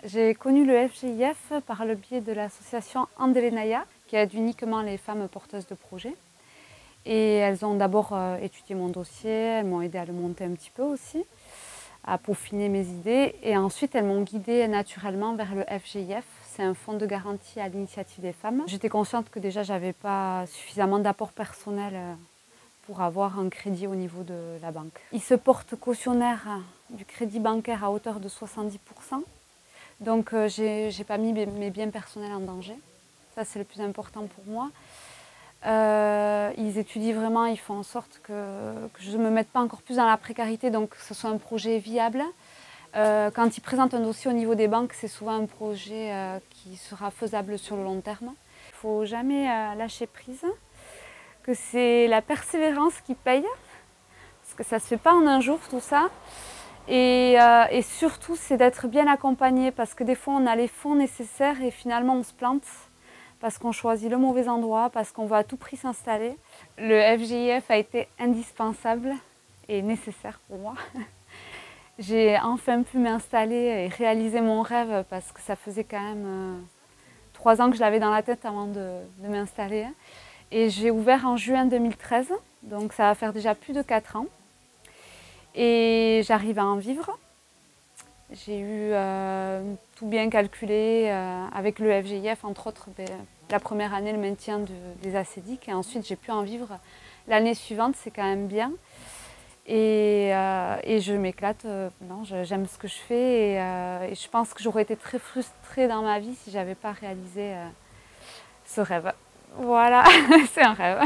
J'ai connu le FGIF par le biais de l'association Andelenaya, qui aide uniquement les femmes porteuses de projets. Et elles ont d'abord étudié mon dossier, elles m'ont aidé à le monter un petit peu aussi, à peaufiner mes idées. Et ensuite, elles m'ont guidée naturellement vers le FGIF. C'est un fonds de garantie à l'initiative des femmes. J'étais consciente que déjà, je n'avais pas suffisamment d'apport personnel pour avoir un crédit au niveau de la banque. Il se porte cautionnaire du crédit bancaire à hauteur de 70%. Donc je n'ai pas mis mes biens personnels en danger. Ça, c'est le plus important pour moi. Ils étudient vraiment, ils font en sorte que je ne me mette pas encore plus dans la précarité, donc que ce soit un projet viable. Quand ils présentent un dossier au niveau des banques, c'est souvent un projet qui sera faisable sur le long terme. Il ne faut jamais lâcher prise, que c'est la persévérance qui paye, parce que ça ne se fait pas en un jour tout ça. Et surtout, c'est d'être bien accompagné, parce que des fois, on a les fonds nécessaires et finalement, on se plante parce qu'on choisit le mauvais endroit, parce qu'on veut à tout prix s'installer. Le FGIF a été indispensable et nécessaire pour moi. J'ai enfin pu m'installer et réaliser mon rêve, parce que ça faisait quand même 3 ans que je l'avais dans la tête avant de m'installer. Et j'ai ouvert en juin 2013, donc ça va faire déjà plus de 4 ans. Et j'arrive à en vivre. J'ai eu tout bien calculé avec le FGIF, entre autres, la première année le maintien des acédiques, et ensuite j'ai pu en vivre l'année suivante, c'est quand même bien. Et je m'éclate, j'aime ce que je fais, et je pense que j'aurais été très frustrée dans ma vie si je n'avais pas réalisé ce rêve. Voilà, c'est un rêve.